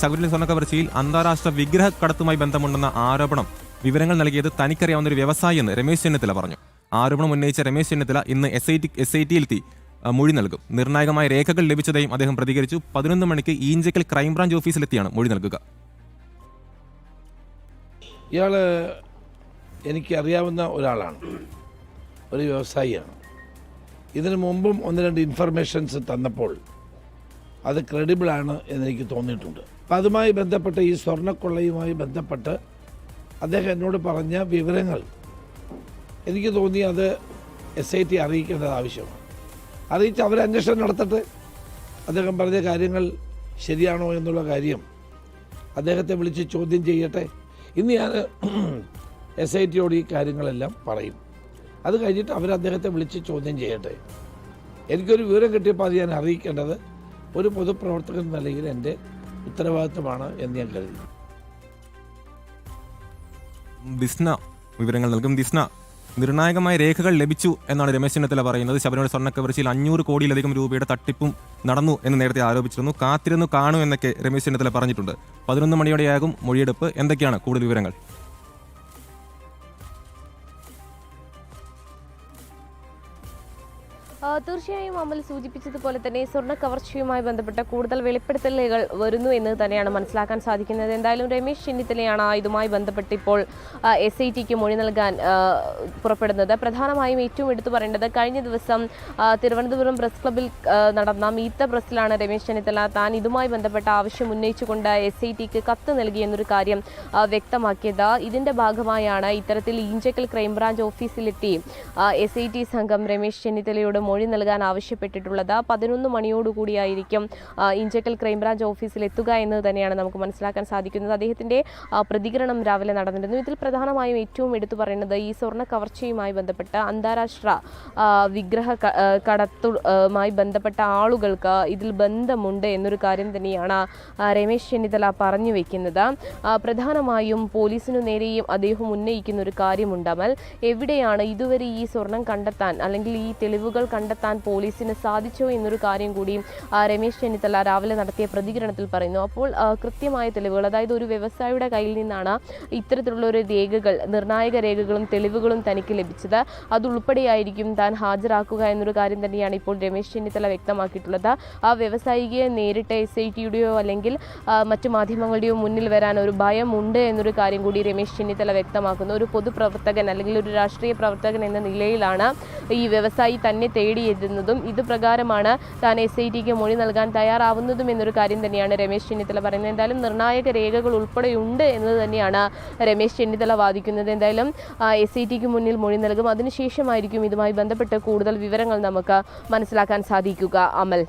ശബരിമല സ്വർണ്ണക്കവർച്ചയിൽ അന്താരാഷ്ട്ര വിഗ്രഹക്കടത്തുമായി ബന്ധമുണ്ടെന്ന ആരോപണം വിവരങ്ങൾ നൽകിയത് തനിക്കറിയാവുന്ന ഒരു വ്യവസായിയെന്ന് രമേശ് ചെന്നിത്തല പറഞ്ഞു. ആരോപണം ഉന്നയിച്ച രമേശ് ചെന്നിത്തല ഇന്ന് SIT-യിലെത്തി മൊഴി നൽകും. നിർണായകമായ രേഖകൾ ലഭിച്ചതായും അദ്ദേഹം പ്രതികരിച്ചു. 11 മണിക്ക് ഈഞ്ചക്കൽ ക്രൈംബ്രാഞ്ച് ഓഫീസിലെത്തിയാണ് മൊഴി നൽകുക. ഇയാള് എനിക്കറിയാവുന്ന ഒരാളാണ്, ഒരു വ്യവസായിയാണ്. ഇതിനു മുമ്പും 1-2 ഇൻഫർമേഷൻസ് തന്നപ്പോൾ അത് ക്രെഡിബിളാണ് എന്നെനിക്ക് തോന്നിയിട്ടുണ്ട്. അപ്പം അതുമായി ബന്ധപ്പെട്ട് ഈ സ്വർണ്ണക്കൊള്ളയുമായി ബന്ധപ്പെട്ട് അദ്ദേഹം എന്നോട് പറഞ്ഞ വിവരങ്ങൾ എനിക്ക് തോന്നി അത് SIT അറിയിക്കേണ്ടത് ആവശ്യമാണ്. അറിയിച്ച് അവർ അന്വേഷണം നടത്തട്ടെ. അദ്ദേഹം പറഞ്ഞ കാര്യങ്ങൾ ശരിയാണോ എന്നുള്ള കാര്യം അദ്ദേഹത്തെ വിളിച്ച് ചോദ്യം ചെയ്യട്ടെ. ഇന്ന് ഞാൻ SIT-യോട് ഈ കാര്യങ്ങളെല്ലാം പറയും. അത് കഴിഞ്ഞിട്ട് അവർ അദ്ദേഹത്തെ വിളിച്ച് ചോദ്യം ചെയ്യട്ടെ. എനിക്കൊരു വിവരം കിട്ടിയപ്പോൾ അത് ഞാൻ അറിയിക്കേണ്ടത് ഒരു പൊതുപ്രവർത്തകൻ എന്ന നിലയിൽ എൻ്റെ ഉത്തരവാദിത്വമാണ് എന്ന് ഞാൻ കരുതി. ദിസ്ന വിവരങ്ങൾ നൽകും. ദിസ്ന, നിർണായകമായ രേഖകൾ ലഭിച്ചു എന്നാണ് രമേശ് ചെന്നിത്തല പറയുന്നത്. ശബരിമല സ്വർണ്ണക്കവർച്ചയിൽ 500 കോടിയിലധികം രൂപയുടെ തട്ടിപ്പും നടന്നു എന്ന് നേരത്തെ ആരോപിച്ചിരുന്നു. കാത്തിരുന്നു കാണൂ എന്നൊക്കെ രമേശ് ചെന്നിത്തല പറഞ്ഞിട്ടുണ്ട്. 11 മണിയോടെയാകും മൊഴിയെടുപ്പ്. എന്തൊക്കെയാണ് കൂടുതൽ വിവരങ്ങൾ? തീർച്ചയായും അമൽ സൂചിപ്പിച്ചതുപോലെ തന്നെ സ്വർണ്ണ കവർച്ചയുമായി ബന്ധപ്പെട്ട കൂടുതൽ വെളിപ്പെടുത്തലുകൾ വരുന്നു എന്ന് തന്നെയാണ് മനസ്സിലാക്കാൻ സാധിക്കുന്നത്. എന്തായാലും രമേശ് ചെന്നിത്തലയാണ് ഇതുമായി ബന്ധപ്പെട്ട് ഇപ്പോൾ SIT-ക്ക് മൊഴി നൽകാൻ പുറപ്പെടുന്നത്. പ്രധാനമായും ഏറ്റവും എടുത്തു പറയേണ്ടത് കഴിഞ്ഞ ദിവസം തിരുവനന്തപുരം പ്രസ് ക്ലബ്ബിൽ നടന്ന മീറ്റ് ദ പ്രസ്സിലാണ് രമേശ് ചെന്നിത്തല താൻ ഇതുമായി ബന്ധപ്പെട്ട ആവശ്യം ഉന്നയിച്ചുകൊണ്ട് SIT-ക്ക് കത്ത് നൽകിയെന്നൊരു കാര്യം വ്യക്തമാക്കിയത്. ഇതിന്റെ ഭാഗമായാണ് ഇത്തരത്തിൽ ഈഞ്ചക്കൽ ക്രൈംബ്രാഞ്ച് ഓഫീസിലെത്തി SIT സംഘം രമേശ് ചെന്നിത്തലയോട് മൊഴി നൽകാൻ ആവശ്യപ്പെട്ടിട്ടുള്ളത്. 11 മണിയോടുകൂടിയായിരിക്കും ഈഞ്ചക്കൽ ക്രൈംബ്രാഞ്ച് ഓഫീസിൽ എത്തുക എന്ന് തന്നെയാണ് നമുക്ക് മനസ്സിലാക്കാൻ സാധിക്കുന്നത്. അദ്ദേഹത്തിന്റെ പ്രതികരണം രാവിലെ നടന്നിരുന്നു. ഇതിൽ പ്രധാനമായും ഏറ്റവും എടുത്തു പറയുന്നത് ഈ സ്വർണ്ണ കവർച്ചയുമായി ബന്ധപ്പെട്ട അന്താരാഷ്ട്ര വിഗ്രഹ കടത്തുമായി ബന്ധപ്പെട്ട ആളുകൾക്ക് ഇതിൽ ബന്ധമുണ്ട് എന്നൊരു കാര്യം തന്നെയാണ് രമേശ് ചെന്നിത്തല പറഞ്ഞു വെക്കുന്നത്. പ്രധാനമായും പോലീസിനു നേരെയും അദ്ദേഹം ഉന്നയിക്കുന്ന ഒരു കാര്യമുണ്ട് അമൽ. എവിടെയാണ് ഇതുവരെ ഈ സ്വർണം കണ്ടെത്താൻ അല്ലെങ്കിൽ ഈ തെളിവുകൾ കണ്ടെത്താൻ പോലീസിന് സാധിച്ചോ എന്നൊരു കാര്യം കൂടി രമേശ് ചെന്നിത്തല രാവിലെ നടത്തിയ പ്രതികരണത്തിൽ പറയുന്നു. അപ്പോൾ കൃത്യമായ തെളിവുകൾ, അതായത് ഒരു വ്യവസായിയുടെ കയ്യിൽ നിന്നാണ് ഇത്തരത്തിലുള്ള ഒരു രേഖകൾ, നിർണായക രേഖകളും തെളിവുകളും തനിക്ക് ലഭിച്ചത്. അതുൾപ്പെടെയായിരിക്കും താൻ ഹാജരാക്കുക എന്നൊരു കാര്യം തന്നെയാണ് ഇപ്പോൾ രമേശ് ചെന്നിത്തല വ്യക്തമാക്കിയിട്ടുള്ളത്. ആ വ്യവസായിയെ നേരിട്ട് SIT-യുടെയോ അല്ലെങ്കിൽ മറ്റു മാധ്യമങ്ങളുടെയോ മുന്നിൽ വരാൻ ഒരു ഭയമുണ്ട് എന്നൊരു കാര്യം കൂടി രമേശ് ചെന്നിത്തല വ്യക്തമാക്കുന്നു. ഒരു പൊതുപ്രവർത്തകൻ അല്ലെങ്കിൽ ഒരു രാഷ്ട്രീയ പ്രവർത്തകൻ എന്ന നിലയിലാണ് ഈ വ്യവസായി തന്നെ തേടിയെത്തുന്നതും ഇത് പ്രകാരമാണ് താൻ SIT-ക്ക് മൊഴി നൽകാൻ തയ്യാറാവുന്നതും എന്നൊരു കാര്യം തന്നെയാണ് രമേശ് ചെന്നിത്തല പറയുന്നത്. എന്തായാലും നിർണായക രേഖകൾ ഉൾപ്പെടെയുണ്ട് എന്നത് തന്നെയാണ് രമേശ് ചെന്നിത്തല വാദിക്കുന്നത്. എന്തായാലും SIT-ക്ക് മുന്നിൽ മൊഴി നൽകും. അതിനുശേഷമായിരിക്കും ഇതുമായി ബന്ധപ്പെട്ട് കൂടുതൽ വിവരങ്ങൾ നമുക്ക് മനസ്സിലാക്കാൻ സാധിക്കുക. അമൽ.